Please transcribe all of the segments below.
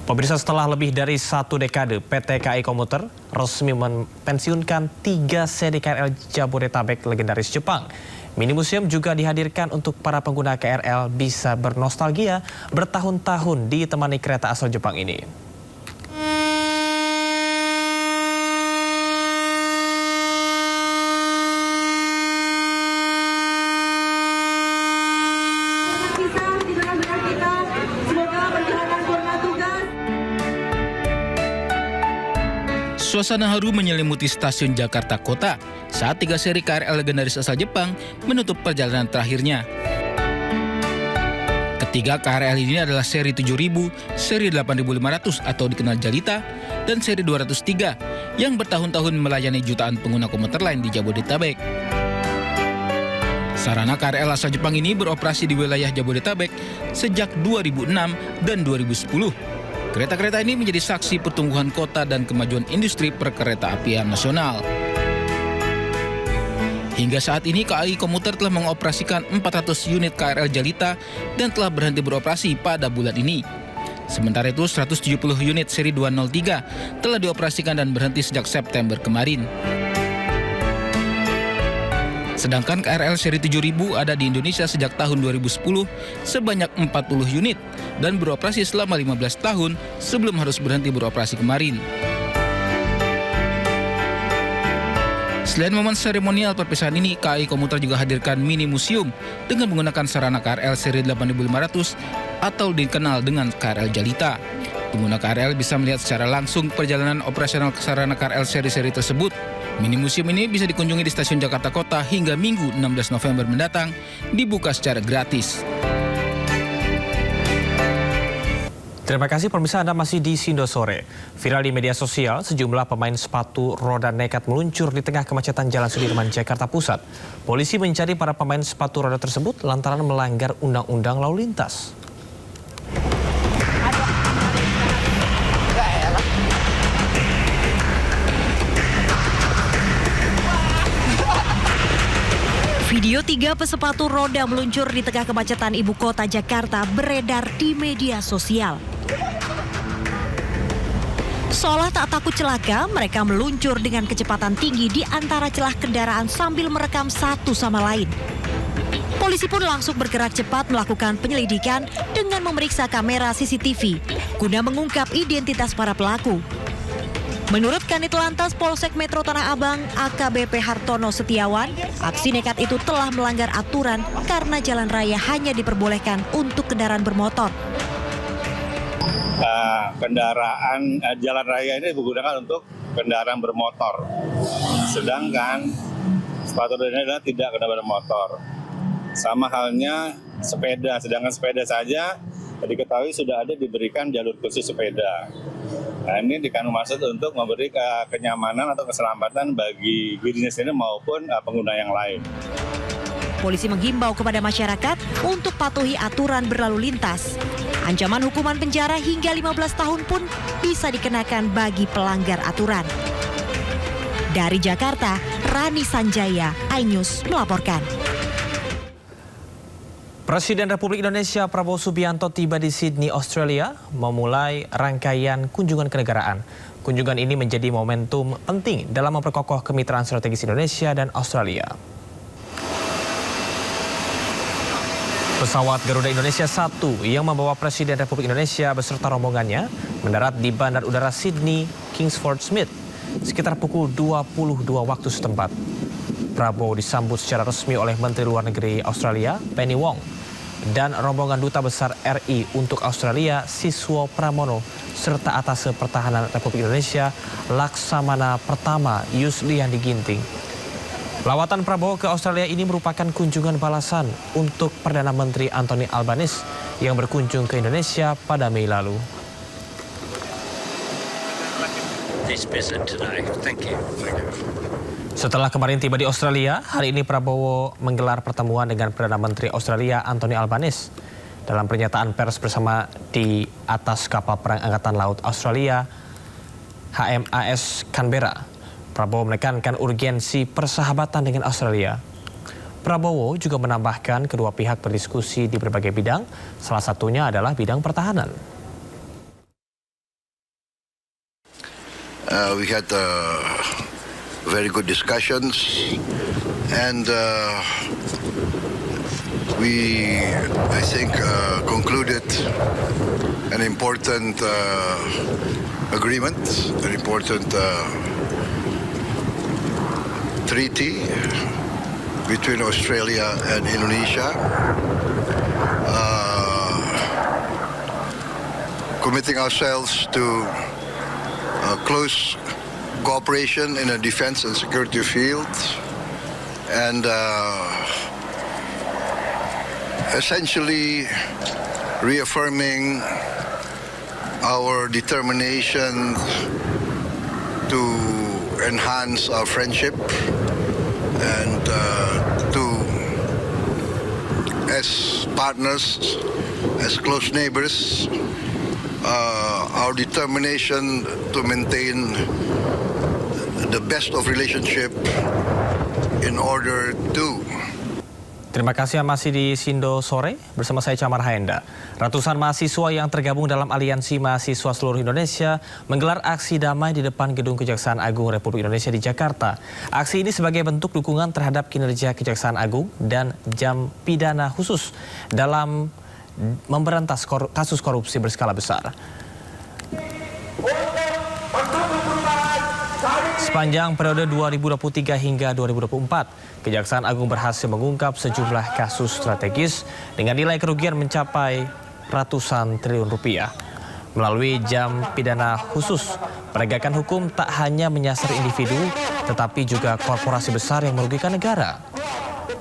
Pemirsa, setelah lebih dari 1 dekade, PT KAI Komuter resmi mempensiunkan 3 seri KRL Jabodetabek legendaris Jepang. Mini museum juga dihadirkan untuk para pengguna KRL bisa bernostalgia bertahun-tahun ditemani kereta asal Jepang ini. Suasana haru menyelimuti stasiun Jakarta Kota saat 3 seri KRL legendaris asal Jepang menutup perjalanan terakhirnya. Ketiga KRL ini adalah seri 7000, seri 8500 atau dikenal Jalita, dan seri 203 yang bertahun-tahun melayani jutaan pengguna komuter lain di Jabodetabek. Sarana KRL asal Jepang ini beroperasi di wilayah Jabodetabek sejak 2006 dan 2010. Kereta-kereta ini menjadi saksi pertumbuhan kota dan kemajuan industri perkereta-apian nasional. Hingga saat ini KAI Komuter telah mengoperasikan 400 unit KRL Jalita dan telah berhenti beroperasi pada bulan ini. Sementara itu 170 unit seri 203 telah dioperasikan dan berhenti sejak September kemarin. Sedangkan KRL seri 7000 ada di Indonesia sejak tahun 2010 sebanyak 40 unit dan beroperasi selama 15 tahun sebelum harus berhenti beroperasi kemarin. Selain momen seremonial perpisahan ini, KAI Komuter juga hadirkan mini museum dengan menggunakan sarana KRL seri 8500 atau dikenal dengan KRL Jalita. Pengguna KRL bisa melihat secara langsung perjalanan operasional sarana KRL seri-seri tersebut. Mini museum ini bisa dikunjungi di stasiun Jakarta Kota hingga Minggu 16 November mendatang, dibuka secara gratis. Terima kasih pemirsa, Anda masih di Sindo Sore. Viral di media sosial, sejumlah pemain sepatu roda nekat meluncur di tengah kemacetan Jalan Sudirman, Jakarta Pusat. Polisi mencari para pemain sepatu roda tersebut lantaran melanggar undang-undang lalu lintas. Video 3 pesepatu roda meluncur di tengah kemacetan ibu kota Jakarta beredar di media sosial. Seolah tak takut celaka, mereka meluncur dengan kecepatan tinggi di antara celah kendaraan sambil merekam satu sama lain. Polisi pun langsung bergerak cepat melakukan penyelidikan dengan memeriksa kamera CCTV guna mengungkap identitas para pelaku. Menurut Kanit Lantas Polsek Metro Tanah Abang, AKBP Hartono Setiawan, aksi nekat itu telah melanggar aturan karena jalan raya hanya diperbolehkan untuk kendaraan bermotor. Jalan raya ini digunakan untuk kendaraan bermotor, sedangkan sepatu roda adalah tidak kendaraan bermotor. Sama halnya sepeda, sedangkan sepeda saja diketahui sudah ada diberikan jalur khusus sepeda. Nah, ini maksud untuk memberi kenyamanan atau keselamatan bagi dirinya sendiri maupun pengguna yang lain. Polisi menghimbau kepada masyarakat untuk patuhi aturan berlalu lintas. Ancaman hukuman penjara hingga 15 tahun pun bisa dikenakan bagi pelanggar aturan. Dari Jakarta, Rani Sanjaya, iNews melaporkan. Presiden Republik Indonesia Prabowo Subianto tiba di Sydney, Australia, memulai rangkaian kunjungan kenegaraan. Kunjungan ini menjadi momentum penting dalam memperkokoh kemitraan strategis Indonesia dan Australia. Pesawat Garuda Indonesia 1 yang membawa Presiden Republik Indonesia beserta rombongannya mendarat di Bandar Udara Sydney Kingsford Smith sekitar pukul 22 waktu setempat. Prabowo disambut secara resmi oleh Menteri Luar Negeri Australia, Penny Wong, dan rombongan Duta Besar RI untuk Australia, Siswo Pramono, serta Atase Pertahanan Republik Indonesia, Laksamana Pertama, Yusliandi Ginting. Lawatan Prabowo ke Australia ini merupakan kunjungan balasan untuk Perdana Menteri Anthony Albanese yang berkunjung ke Indonesia pada Mei lalu. Setelah kemarin tiba di Australia, hari ini Prabowo menggelar pertemuan dengan Perdana Menteri Australia Anthony Albanese. Dalam pernyataan pers bersama di atas kapal perang Angkatan Laut Australia, HMAS Canberra, Prabowo menekankan urgensi persahabatan dengan Australia. Prabowo juga menambahkan kedua pihak berdiskusi di berbagai bidang, salah satunya adalah bidang pertahanan. We had very good discussions, and we, I think, concluded an important agreement, an important treaty between Australia and Indonesia, committing ourselves to close cooperation in the defense and security field, and essentially reaffirming our determination to enhance our friendship and to, as partners, as close neighbors, our determination to maintain the best of relationship in order to. Terima kasih masih di Sindo Sore bersama saya Camar Haenda. Ratusan mahasiswa yang tergabung dalam Aliansi Mahasiswa Seluruh Indonesia menggelar aksi damai di depan Gedung Kejaksaan Agung Republik Indonesia di Jakarta. Aksi ini sebagai bentuk dukungan terhadap kinerja Kejaksaan Agung dan jam pidana khusus dalam memberantas kasus korupsi berskala besar. Sepanjang periode 2023 hingga 2024, Kejaksaan Agung berhasil mengungkap sejumlah kasus strategis dengan nilai kerugian mencapai ratusan triliun rupiah. Melalui jam pidana khusus, penegakan hukum tak hanya menyasar individu, tetapi juga korporasi besar yang merugikan negara.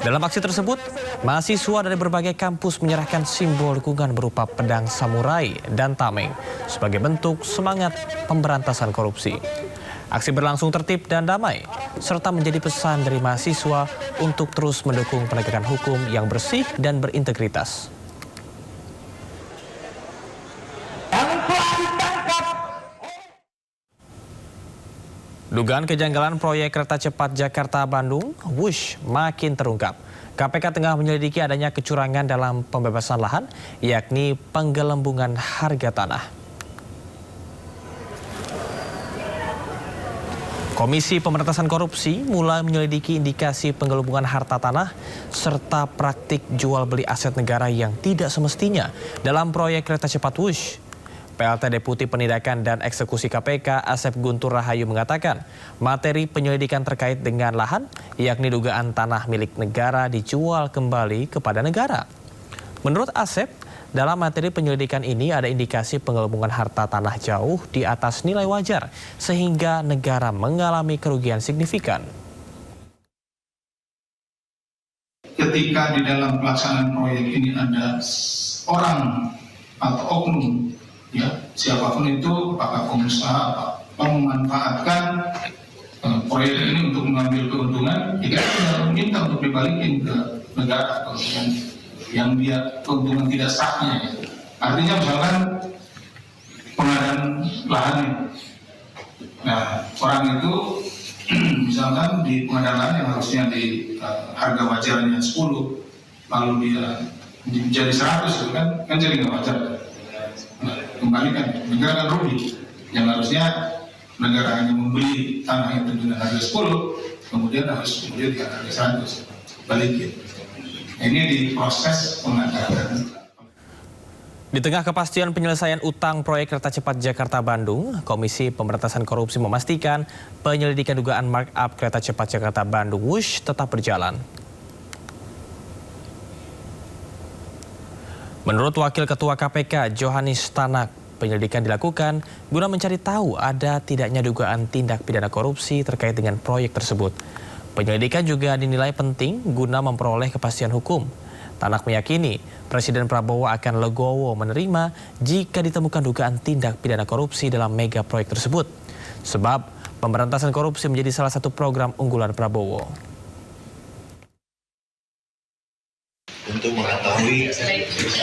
Dalam aksi tersebut, mahasiswa dari berbagai kampus menyerahkan simbol dukungan berupa pedang samurai dan tameng sebagai bentuk semangat pemberantasan korupsi. Aksi berlangsung tertib dan damai, serta menjadi pesan dari mahasiswa untuk terus mendukung penegakan hukum yang bersih dan berintegritas. Dugaan kejanggalan proyek kereta cepat Jakarta-Bandung, Wush, makin terungkap. KPK tengah menyelidiki adanya kecurangan dalam pembebasan lahan, yakni penggelembungan harga tanah. Komisi Pemberantasan Korupsi mulai menyelidiki indikasi penggelembungan harta tanah serta praktik jual beli aset negara yang tidak semestinya dalam proyek kereta cepat Wush. PLT Deputi Penindakan dan Eksekusi KPK Asep Guntur Rahayu mengatakan materi penyelidikan terkait dengan lahan, yakni dugaan tanah milik negara dijual kembali kepada negara. Menurut Asep, dalam materi penyelidikan ini ada indikasi penggelembungan harta tanah jauh di atas nilai wajar sehingga negara mengalami kerugian signifikan. Ketika di dalam pelaksanaan proyek ini ada orang atau oknum, ya siapapun itu, apakah pengusaha, memanfaatkan proyek ini untuk mengambil keuntungan, jika meminta untuk dibalikin ke negara yang dia keuntungan tidak sahnya. Artinya misalkan pengadaan lahan. Nah, orang itu misalkan di pengadaan lahan yang harusnya di harga wajarnya 10, lalu dia jadi 100, kan jadi nggak wajar. Nah, kembalikan, negara kan rugi. Yang harusnya negara hanya membeli tanah itu dengan harga 10, kemudian di harga 100, balikin. Ini diproses pengadaan. Di tengah kepastian penyelesaian utang proyek kereta cepat Jakarta-Bandung, Komisi Pemberantasan Korupsi memastikan penyelidikan dugaan markup kereta cepat Jakarta-Bandung Wush tetap berjalan. Menurut Wakil Ketua KPK Johannes Tanak, penyelidikan dilakukan guna mencari tahu ada tidaknya dugaan tindak pidana korupsi terkait dengan proyek tersebut. Penyelidikan juga dinilai penting guna memperoleh kepastian hukum. Tanak meyakini Presiden Prabowo akan legowo menerima jika ditemukan dugaan tindak pidana korupsi dalam mega proyek tersebut. Sebab pemberantasan korupsi menjadi salah satu program unggulan Prabowo. Untuk mengetahui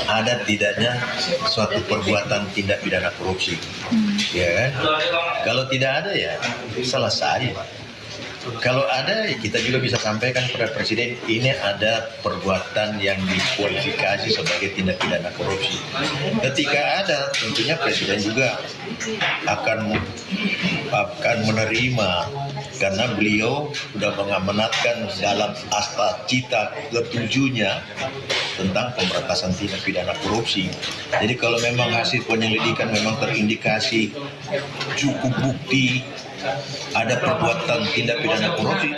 ada tidaknya suatu perbuatan tindak pidana korupsi. Ya kan? Kalau tidak ada ya selesai. Kalau ada, kita juga bisa sampaikan kepada Presiden, ini ada perbuatan yang dikualifikasi sebagai tindak pidana korupsi. Ketika ada, tentunya Presiden juga akan akan menerima karena beliau sudah mengamanatkan dalam asta cita ketujuhnya tentang pemberantasan tindak pidana korupsi. Jadi kalau memang hasil penyelidikan memang terindikasi cukup bukti ada perbuatan tindak pidana korupsi,